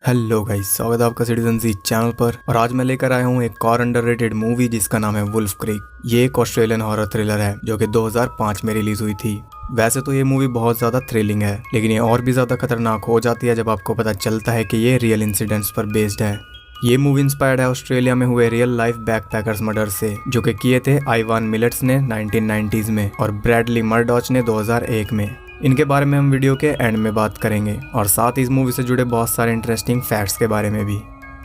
Hello guys, स्वागत है आपका सिटीजन जी चैनल पर। और आज मैं लेकर आया हूँ एक और अंडररेटेड मूवी जिसका नाम है वुल्फ क्रीक। ये एक ऑस्ट्रेलियन हॉरर थ्रिलर है जो कि 2005 में रिलीज हुई थी। वैसे तो ये मूवी बहुत ज़्यादा थ्रिलिंग है, लेकिन ये और भी ज़्यादा खतरनाक हो जाती है जब आपको पता चलता है कि ये रियल इंसिडेंट्स पर बेस्ड है। ये मूवी इंस्पायर्ड है ऑस्ट्रेलिया में हुए रियल लाइफ बैकपैकर्स मर्डर से, जो कि किए थे आइवान मिलेट्स ने 1990s में और ब्रैडली मर्डॉच ने 2001 में। इनके बारे में हम वीडियो के एंड में बात करेंगे और साथ ही इस मूवी से जुड़े बहुत सारे इंटरेस्टिंग फैक्ट्स के बारे में भी।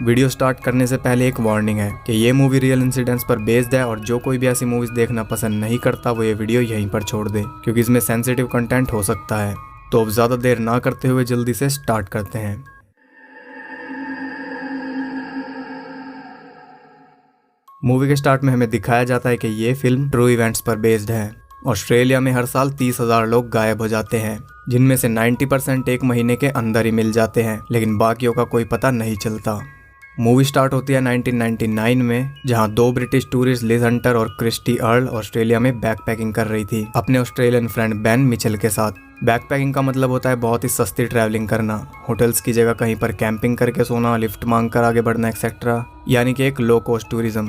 वीडियो स्टार्ट करने से पहले एक वार्निंग है कि ये मूवी रियल इंसिडेंट्स पर बेस्ड है और जो कोई भी ऐसी मूवीज देखना पसंद नहीं करता वो ये वीडियो यहीं पर छोड़ दे, क्योंकि इसमें सेंसिटिव कंटेंट हो सकता है। तो अब ज़्यादा देर ना करते हुए जल्दी से स्टार्ट करते हैं। मूवी के स्टार्ट में हमें दिखाया जाता है कि ये फिल्म ट्रू इवेंट्स पर बेस्ड है। ऑस्ट्रेलिया में हर साल 30,000 लोग गायब हो जाते हैं, जिनमें से 90% एक महीने के अंदर ही मिल जाते हैं, लेकिन बाकियों का कोई पता नहीं चलता। मूवी स्टार्ट होती है 1999 में, जहां दो ब्रिटिश टूरिस्ट लिज हंटर और क्रिस्टी अर्ल ऑस्ट्रेलिया में बैकपैकिंग कर रही थी अपने ऑस्ट्रेलियन फ्रेंड बेन मिचेल के साथ। बैकपैकिंग का मतलब होता है बहुत ही सस्ती ट्रैवलिंग करना, होटल्स की जगह कहीं पर कैंपिंग करके सोना, लिफ्ट मांग कर आगे बढ़ना एक्सेट्रा, यानी कि एक लो कॉस्ट टूरिज्म।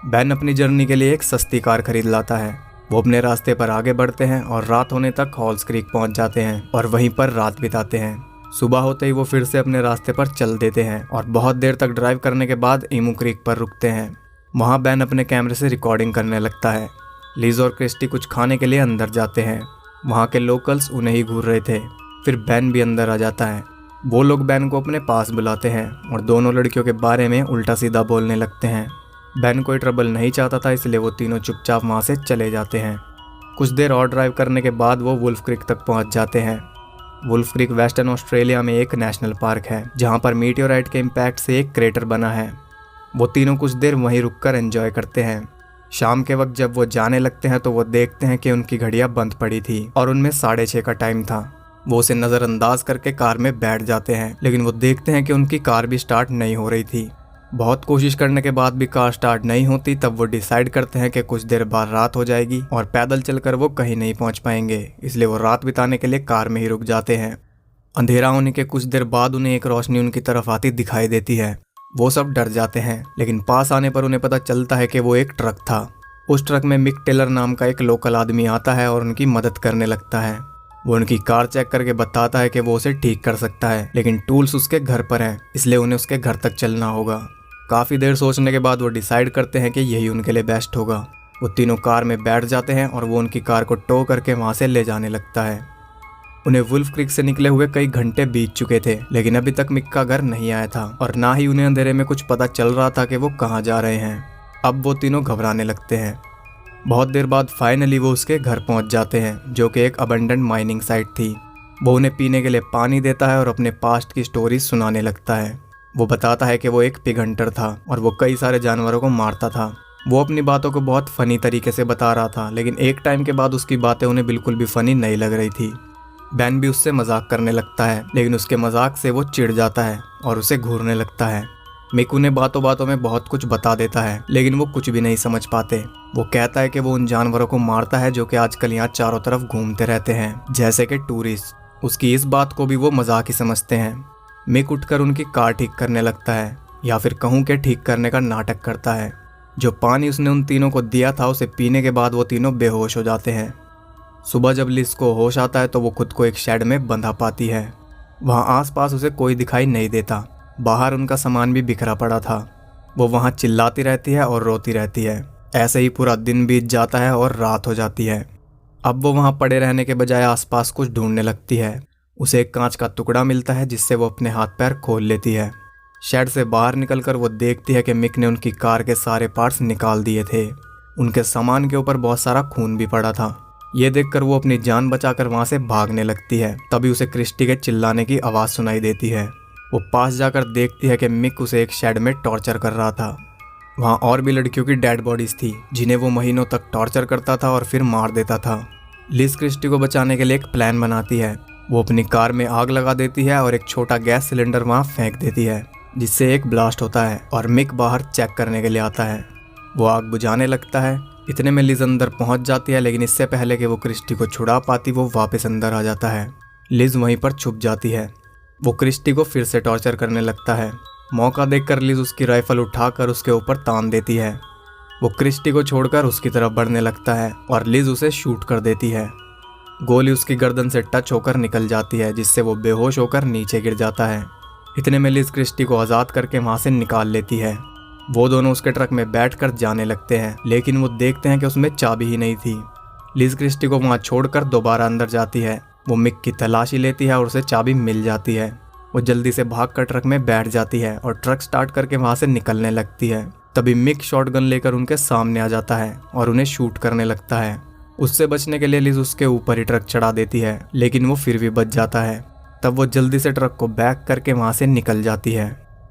बेन अपनी जर्नी के लिए एक सस्ती कार खरीद लाता है। वो अपने रास्ते पर आगे बढ़ते हैं और रात होने तक हॉल्स क्रीक पहुंच जाते हैं और वहीं पर रात बिताते हैं। सुबह होते ही वो फिर से अपने रास्ते पर चल देते हैं और बहुत देर तक ड्राइव करने के बाद ईमू क्रीक पर रुकते हैं। वहां बेन अपने कैमरे से रिकॉर्डिंग करने लगता है। लिज और क्रिस्टी कुछ खाने के लिए अंदर जाते हैं। वहाँ के लोकल्स उन्हें ही घूर रहे थे। फिर बेन भी अंदर आ जाता है। वो लोग बेन को अपने पास बुलाते हैं और दोनों लड़कियों के बारे में उल्टा सीधा बोलने लगते हैं। बेन कोई ट्रबल नहीं चाहता था, इसलिए वो तीनों चुपचाप वहाँ से चले जाते हैं। कुछ देर और ड्राइव करने के बाद वो वुल्फ क्रीक तक पहुँच जाते हैं। वुल्फ क्रीक वेस्टर्न ऑस्ट्रेलिया में एक नेशनल पार्क है, जहाँ पर मीटियोराइट के इम्पैक्ट से एक क्रेटर बना है। वो तीनों कुछ देर वहीं रुककर एंजॉय करते हैं। शाम के वक्त जब वो जाने लगते हैं तो वो देखते हैं कि उनकी घड़ियाँ बंद पड़ी थी और उनमें 6:30 का टाइम था। वो उसे नज़रअंदाज करके कार में बैठ जाते हैं, लेकिन वो देखते हैं कि उनकी कार भी स्टार्ट नहीं हो रही थी। बहुत कोशिश करने के बाद भी कार स्टार्ट नहीं होती। तब वो डिसाइड करते हैं कि कुछ देर बाद रात हो जाएगी और पैदल चलकर वो कहीं नहीं पहुंच पाएंगे, इसलिए वो रात बिताने के लिए कार में ही रुक जाते हैं। अंधेरा होने के कुछ देर बाद उन्हें एक रोशनी उनकी तरफ आती दिखाई देती है। वो सब डर जाते हैं, लेकिन पास आने पर उन्हें पता चलता है कि वो एक ट्रक था। उस ट्रक में मिक टेलर नाम का एक लोकल आदमी आता है और उनकी मदद करने लगता है। वो उनकी कार चेक करके बताता है कि वो उसे ठीक कर सकता है, लेकिन टूल्स उसके घर पर हैं, इसलिए उन्हें उसके घर तक चलना होगा। काफ़ी देर सोचने के बाद वो डिसाइड करते हैं कि यही उनके लिए बेस्ट होगा। वो तीनों कार में बैठ जाते हैं और वो उनकी कार को टो करके वहाँ से ले जाने लगता है। उन्हें वुल्फ क्रीक से निकले हुए कई घंटे बीत चुके थे, लेकिन अभी तक मिक का घर नहीं आया था और ना ही उन्हें अंधेरे में कुछ पता चल रहा था कि वो कहाँ जा रहे हैं। अब वो तीनों घबराने लगते हैं। बहुत देर बाद फाइनली वो उसके घर पहुँच जाते हैं, जो कि एक अबंडेंट माइनिंग साइट थी। वो उन्हें पीने के लिए पानी देता है और अपने पास्ट की स्टोरी सुनाने लगता है। वो बताता है कि वो एक पिग हंटर था और वो कई सारे जानवरों को मारता था। वो अपनी बातों को बहुत फनी तरीके से बता रहा था, लेकिन एक टाइम के बाद उसकी बातें उन्हें बिल्कुल भी फनी नहीं लग रही थी। बेन भी उससे मजाक करने लगता है, लेकिन उसके मजाक से वो चिढ़ जाता है और उसे घूरने लगता है। मिक उन्हें बातों बातों में बहुत कुछ बता देता है, लेकिन वो कुछ भी नहीं समझ पाते। वो कहता है कि वो उन जानवरों को मारता है जो कि आजकल यहाँ चारों तरफ घूमते रहते हैं, जैसे कि टूरिस्ट। उसकी इस बात को भी वो मजाक ही समझते हैं। मिक उठकर उनकी कार ठीक करने लगता है, या फिर कहूँ कि ठीक करने का नाटक करता है। जो पानी उसने उन तीनों को दिया था उसे पीने के बाद वो तीनों बेहोश हो जाते हैं। सुबह जब लिज को होश आता है तो वो खुद को एक शेड में बंधा पाती है। वहाँ आसपास उसे कोई दिखाई नहीं देता। बाहर उनका सामान भी बिखरा पड़ा था। वो वहाँ चिल्लाती रहती है और रोती रहती है। ऐसे ही पूरा दिन बीत जाता है और रात हो जाती है। अब वो वहाँ पड़े रहने के बजाय आसपास कुछ ढूंढने लगती है। उसे एक कांच का टुकड़ा मिलता है, जिससे वो अपने हाथ पैर खोल लेती है। शेड से बाहर निकलकर वो देखती है कि मिक ने उनकी कार के सारे पार्ट्स निकाल दिए थे। उनके सामान के ऊपर बहुत सारा खून भी पड़ा था। ये देखकर वो अपनी जान बचाकर वहाँ से भागने लगती है। तभी उसे क्रिस्टी के चिल्लाने की आवाज़ सुनाई देती है। वो पास जाकर देखती है कि मिक उसे एक शेड में टॉर्चर कर रहा था। वहाँ और भी लड़कियों की डेड बॉडीज थी, जिन्हें वो महीनों तक टॉर्चर करता था और फिर मार देता था। लिज क्रिस्टी को बचाने के लिए एक प्लान बनाती है। वो अपनी कार में आग लगा देती है और एक छोटा गैस सिलेंडर वहाँ फेंक देती है, जिससे एक ब्लास्ट होता है और मिक बाहर चेक करने के लिए आता है। वो आग बुझाने लगता है। इतने में लिज अंदर पहुँच जाती है, लेकिन इससे पहले कि वो क्रिस्टी को छुड़ा पाती वो वापस अंदर आ जाता है। लिज वहीं पर छुप जाती है। वो क्रिस्टी को फिर से टॉर्चर करने लगता है। मौका देखकर लिज उसकी राइफल उठाकर उसके ऊपर तान देती है। वो क्रिस्टी को छोड़कर उसकी तरफ बढ़ने लगता है और लिज उसे शूट कर देती है। गोली उसकी गर्दन से टच होकर निकल जाती है, जिससे वो बेहोश होकर नीचे गिर जाता है। इतने में लिज क्रिस्टी को आज़ाद करके वहाँ से निकाल लेती है। वो दोनों उसके ट्रक में बैठकर जाने लगते हैं, लेकिन वो देखते हैं कि उसमें चाबी ही नहीं थी। लिज क्रिस्टी को वहाँ छोड़कर दोबारा अंदर जाती है। वो मिक की तलाशी लेती है और उसे चाबी मिल जाती है। वो जल्दी से भागकर ट्रक में बैठ जाती है और ट्रक स्टार्ट करके वहाँ से निकलने लगती है। तभी मिक शॉटगन लेकर उनके सामने आ जाता है और उन्हें शूट करने लगता है। उससे बचने के लिए लिज उसके ऊपर ही ट्रक चढ़ा देती है, लेकिन वो फिर भी बच जाता है। तब वो जल्दी से ट्रक को बैक करके वहाँ से निकल जाती है।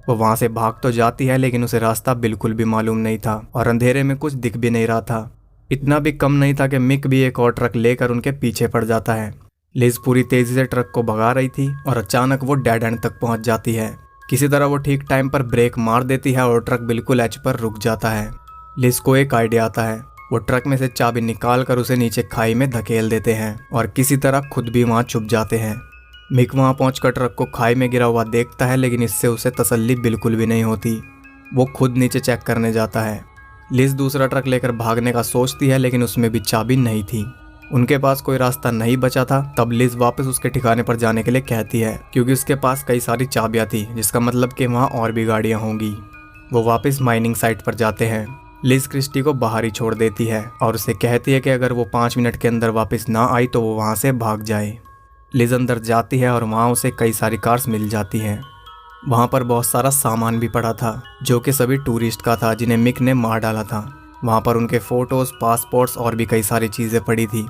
वो वहाँ से भाग तो जाती है, लेकिन उसे रास्ता बिल्कुल भी मालूम नहीं था और अंधेरे में कुछ दिख भी नहीं रहा था। इतना भी कम नहीं था कि मिक भी एक और ट्रक लेकर उनके पीछे पड़ जाता है। लिज पूरी तेजी से ट्रक को भगा रही थी और अचानक वो डेड एंड तक पहुंच जाती है। किसी तरह वो ठीक टाइम पर ब्रेक मार देती है और ट्रक बिल्कुल एज पर रुक जाता है। लिज को एक आइडिया आता है। वो ट्रक में से चाबी निकाल कर उसे नीचे खाई में धकेल देते हैं और किसी तरह खुद भी वहाँ छुप जाते हैं। मिक वहाँ पहुंचकर ट्रक को खाई में गिरा हुआ देखता है, लेकिन इससे उसे तसल्ली बिल्कुल भी नहीं होती। वो खुद नीचे चेक करने जाता है। लिज दूसरा ट्रक लेकर भागने का सोचती है, लेकिन उसमें भी चाबी नहीं थी। उनके पास कोई रास्ता नहीं बचा था। तब लिज वापस उसके ठिकाने पर जाने के लिए कहती है, क्योंकि उसके पास कई सारी चाबियां थी, जिसका मतलब कि वहाँ और भी गाड़ियाँ होंगी। वो वापस माइनिंग साइट पर जाते हैं। लिज क्रिस्टी को बाहर ही छोड़ देती है और उसे कहती है कि अगर वो 5 मिनट के अंदर वापस ना आई तो वो वहाँ से भाग जाए। लिज अंदर जाती है और वहाँ उसे कई सारी कार्स मिल जाती हैं। वहाँ पर बहुत सारा सामान भी पड़ा था, जो कि सभी टूरिस्ट का था जिन्हें मिक ने मार डाला था। वहाँ पर उनके फोटोज, पासपोर्ट्स और भी कई सारी चीज़ें पड़ी थी।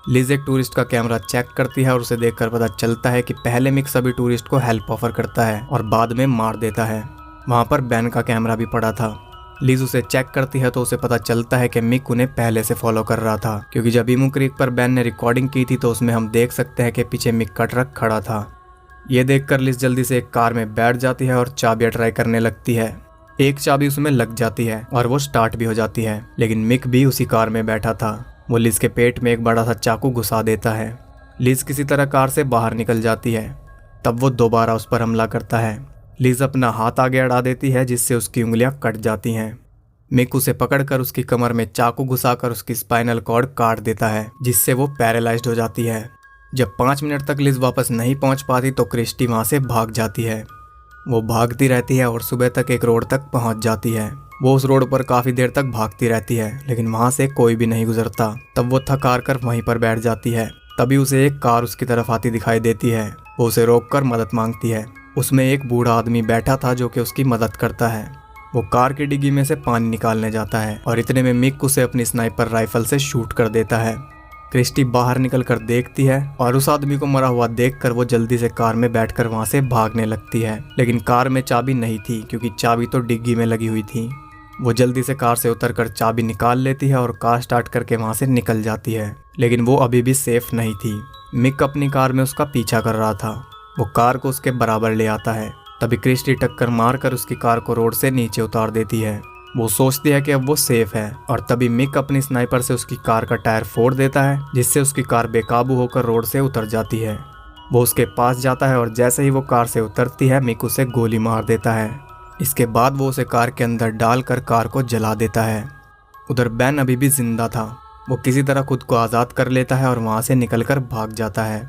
लिज एक टूरिस्ट का कैमरा चेक करती है और उसे देखकर पता चलता है कि पहले मिक सभी टूरिस्ट को हेल्प ऑफर करता है और बाद में मार देता है। वहाँ पर बैन का कैमरा भी पड़ा था। लिज उसे चेक करती है तो उसे पता चलता है कि मिक उन्हें पहले से फॉलो कर रहा था, क्योंकि जब ईमू क्रीक पर बैन ने रिकॉर्डिंग की थी तो उसमें हम देख सकते हैं कि पीछे मिक का ट्रक खड़ा था। ये देखकर लिज जल्दी से एक कार में बैठ जाती है और चाबियां ट्राई करने लगती है। एक चाबी उसमें लग जाती है और वो स्टार्ट भी हो जाती है, लेकिन मिक भी उसी कार में बैठा था। वो लिज के पेट में एक बड़ा सा चाकू घुसा देता है। लिज किसी तरह कार से बाहर निकल जाती है। तब वो दोबारा उस पर हमला करता है। लिज अपना हाथ आगे अड़ा देती है, जिससे उसकी उंगलियां कट जाती हैं। मिक उसे पकड़कर उसकी कमर में चाकू घुसाकर उसकी स्पाइनल कॉर्ड काट देता है, जिससे वो पैरालाइज्ड हो जाती है। जब 5 मिनट तक लिज वापस नहीं पहुंच पाती तो क्रिस्टी वहां से भाग जाती है। वो भागती रहती है और सुबह तक एक रोड तक पहुंच जाती है। वो उस रोड पर काफी देर तक भागती रहती है, लेकिन वहां से कोई भी नहीं गुजरता। तब वो थक हार कर वहीं पर बैठ जाती है। तभी उसे एक कार उसकी तरफ आती दिखाई देती है। वो उसे रोककर मदद मांगती है। उसमें एक बूढ़ा आदमी बैठा था जो कि उसकी मदद करता है। वो कार की डिग्गी में से पानी निकालने जाता है और इतने में मिक उसे अपनी स्नाइपर राइफल से शूट कर देता है। क्रिस्टी बाहर निकलकर देखती है और उस आदमी को मरा हुआ देखकर वो जल्दी से कार में बैठकर वहां से भागने लगती है, लेकिन कार में चाबी नहीं थी, क्योंकि चाबी तो डिग्गी में लगी हुई थी। वो जल्दी से कार से उतरकर चाबी निकाल लेती है और कार स्टार्ट करके वहां से निकल जाती है, लेकिन वो अभी भी सेफ नहीं थी। मिक अपनी कार में उसका पीछा कर रहा था। वो कार को उसके बराबर ले आता है। तभी क्रिस्टी टक्कर मारकर उसकी कार को रोड से नीचे उतार देती है। वो सोचती है कि अब वो सेफ है और तभी मिक अपनी स्नाइपर से उसकी कार का टायर फोड़ देता है, जिससे उसकी कार बेकाबू होकर रोड से उतर जाती है। वो उसके पास जाता है और जैसे ही वो कार से उतरती है मिक उसे गोली मार देता है। इसके बाद वो उसे कार के अंदर डालकर कार को जला देता है। उधर बैन अभी भी जिंदा था। वो किसी तरह खुद को आज़ाद कर लेता है और वहाँ से निकलकर भाग जाता है।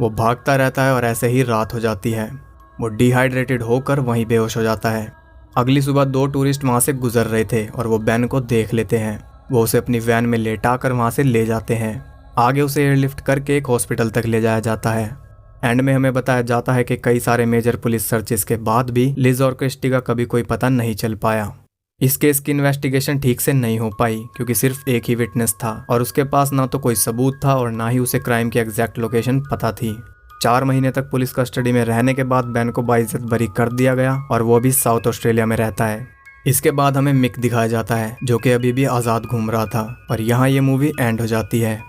वो भागता रहता है और ऐसे ही रात हो जाती है। वो डिहाइड्रेटेड होकर वहीं बेहोश हो जाता है। अगली सुबह 2 टूरिस्ट वहाँ से गुजर रहे थे और वो बैन को देख लेते हैं। वो उसे अपनी वैन में लेटाकर वहाँ से ले जाते हैं। आगे उसे एयरलिफ्ट करके एक हॉस्पिटल तक ले जाया जाता है। एंड में हमें बताया जाता है कि कई सारे मेजर पुलिस सर्चेस के बाद भी लिज और क्रिस्टी का कभी कोई पता नहीं चल पाया। इस केस की इन्वेस्टिगेशन ठीक से नहीं हो पाई, क्योंकि सिर्फ एक ही विटनेस था और उसके पास ना तो कोई सबूत था और ना ही उसे क्राइम की एग्जैक्ट लोकेशन पता थी। 4 महीने तक पुलिस कस्टडी में रहने के बाद बैन को बाइज्जत बरी कर दिया गया और वो भी साउथ ऑस्ट्रेलिया में रहता है। इसके बाद हमें मिक दिखाया जाता है, जो कि अभी भी आज़ाद घूम रहा था, और यहाँ ये मूवी एंड हो जाती है।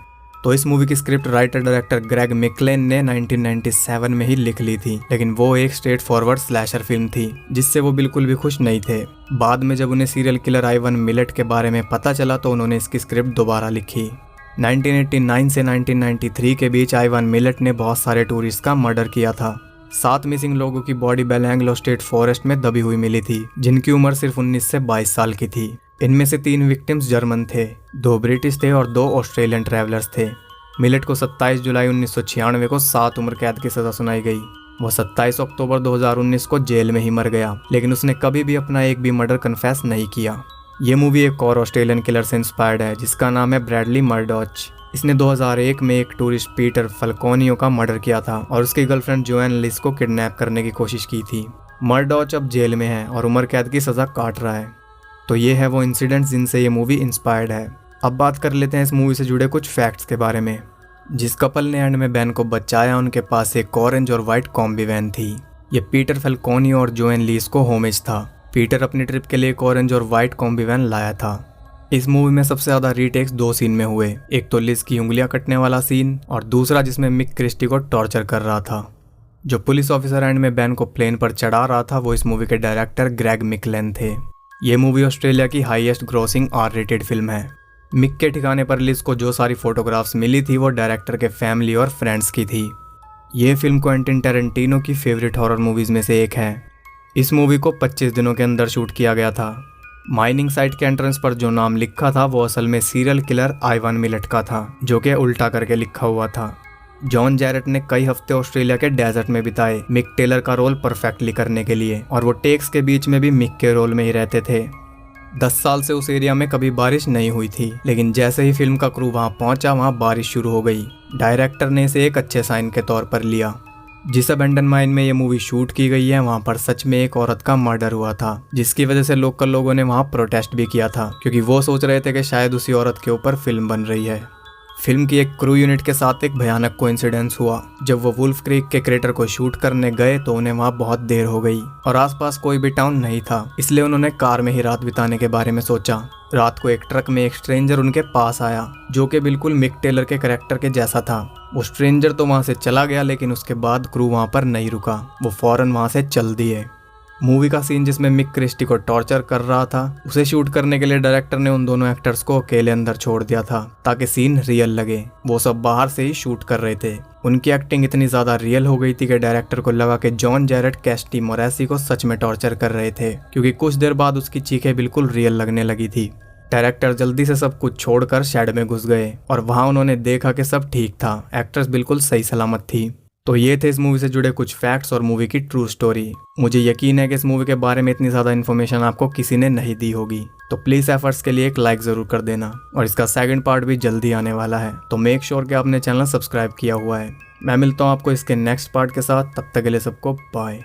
तो इस मूवी की स्क्रिप्ट राइटर डायरेक्टर ग्रेग मिकलेन ने 1997 में ही लिख ली थी, लेकिन वो एक स्ट्रेट फॉरवर्ड स्लैशर फिल्म थी जिससे वो बिल्कुल भी खुश नहीं थे। बाद में जब उन्हें सीरियल किलर आइवन मिलेट के बारे में पता चला तो उन्होंने इसकी स्क्रिप्ट दोबारा लिखी। 1989 से 1993 के बीच आइवन मिलेट ने बहुत सारे टूरिस्ट का मर्डर किया था। 7 मिसिंग लोगों की बॉडी बेलैंगलो स्टेट फॉरेस्ट में दबी हुई मिली थी, जिनकी उम्र सिर्फ 19 से 22 साल की थी। इनमें से 3 विक्टिम्स जर्मन थे, 2 ब्रिटिश थे और 2 ऑस्ट्रेलियन ट्रैवलर्स थे। मिलेट को 27 जुलाई 1996 को 7 उम्र कैद की सजा सुनाई गई। वो 27 अक्टूबर 2019 को जेल में ही मर गया, लेकिन उसने कभी भी अपना एक भी मर्डर कन्फेस नहीं किया। ये मूवी एक और ऑस्ट्रेलियन किलर से इंस्पायर्ड है, जिसका नाम है ब्रैडली मर्डॉच। इसने 2001 में एक टूरिस्ट पीटर फल्कोनियो का मर्डर किया था और उसकी गर्लफ्रेंड जोएन लिस को किडनैप करने की कोशिश की थी। मर्डॉच अब जेल में है और उम्र कैद की सजा काट रहा है। तो ये है वो इंसिडेंट्स जिनसे ये मूवी इंस्पायर्ड है। अब बात कर लेते हैं इस मूवी से जुड़े कुछ फैक्ट्स के बारे में। जिस कपल ने एंड में बैन को बचाया, उनके पास एक ऑरेंज और वाइट कॉम्बी वैन थी। ये पीटर फल्कोनियो और जोएन लीस को होमेज था। पीटर अपनी ट्रिप के लिए एक ऑरेंज और वाइट कॉम्बी वैन लाया था। इस मूवी में सबसे ज्यादा रीटेक्स 2 सीन में हुए, एक तो लिस की उंगलियां कटने वाला सीन और दूसरा जिसमें मिक क्रिस्टी को टॉर्चर कर रहा था। जो पुलिस ऑफिसर एंड में बैन को प्लेन पर चढ़ा रहा था, वो इस मूवी के डायरेक्टर ग्रेग मिकलेन थे। ये मूवी ऑस्ट्रेलिया की हाईएस्ट ग्रोसिंग R-रेटेड फिल्म है। मिक के ठिकाने पर लिस को जो सारी फोटोग्राफ्स मिली थी, वो डायरेक्टर के फैमिली और फ्रेंड्स की थी। ये फिल्म क्वेंटिन टैरेंटिनो की फेवरेट हॉरर मूवीज में से एक है। इस मूवी को 25 दिनों के अंदर शूट किया गया था। माइनिंग साइट के एंट्रेंस पर जो नाम लिखा था, वो असल में सीरियल किलर आइवान मिलेट का था, जो कि उल्टा करके लिखा हुआ था। जॉन जैरेट ने कई हफ्ते ऑस्ट्रेलिया के डेजर्ट में बिताए मिक टेलर का रोल परफेक्टली करने के लिए, और वो टेक्स के बीच में भी मिक के रोल में ही रहते थे। 10 साल से उस एरिया में कभी बारिश नहीं हुई थी, लेकिन जैसे ही फिल्म का क्रू वहां पहुंचा, वहां बारिश शुरू हो गई। डायरेक्टर ने इसे एक अच्छे साइन के तौर पर लिया। जिस अबेंडन माइन में ये मूवी शूट की गई है, वहां पर सच में एक औरत का मर्डर हुआ था, जिसकी वजह से लोकल लोगों ने वहां प्रोटेस्ट भी किया था, क्योंकि वो सोच रहे थे कि शायद उसी औरत के ऊपर फिल्म बन रही है। फिल्म की एक क्रू यूनिट के साथ एक भयानक कोइंसिडेंस हुआ। जब वो वुल्फ क्रीक के क्रेटर को शूट करने गए, तो उन्हें वहां बहुत देर हो गई और आसपास कोई भी टाउन नहीं था, इसलिए उन्होंने कार में ही रात बिताने के बारे में सोचा। रात को एक ट्रक में एक स्ट्रेंजर उनके पास आया, जो कि बिल्कुल मिक टेलर के कैरेक्टर के जैसा था। वो स्ट्रेंजर तो वहां से चला गया, लेकिन उसके बाद क्रू वहां पर नहीं रुका, वो फौरन वहां से चल दिए। मूवी का सीन जिसमें मिक क्रिस्टी को टॉर्चर कर रहा था, उसे शूट करने के लिए डायरेक्टर ने उन दोनों एक्टर्स को अकेले अंदर छोड़ दिया था, ताकि सीन रियल लगे। वो सब बाहर से ही शूट कर रहे थे। उनकी एक्टिंग इतनी ज्यादा रियल हो गई थी कि डायरेक्टर को लगा कि जॉन जैरेट कैस्टी मोरेसी को सच में टॉर्चर कर रहे थे, क्योंकि कुछ देर बाद उसकी चीखें बिल्कुल रियल लगने लगी थी। डायरेक्टर जल्दी से सब कुछ छोड़कर शेड में घुस गए और वहां उन्होंने देखा कि सब ठीक था, एक्ट्रेस बिल्कुल सही सलामत थी। तो ये थे इस मूवी से जुड़े कुछ फैक्ट्स और मूवी की ट्रू स्टोरी। मुझे यकीन है कि इस मूवी के बारे में इतनी ज़्यादा इन्फॉर्मेशन आपको किसी ने नहीं दी होगी, तो प्लीज़ एफर्ट्स के लिए एक लाइक ज़रूर कर देना, और इसका सेकंड पार्ट भी जल्दी आने वाला है, तो मेक श्योर कि आपने चैनल सब्सक्राइब किया हुआ है। मैं मिलता हूँ आपको इसके नेक्स्ट पार्ट के साथ, तब तक के लिए सबको बाय।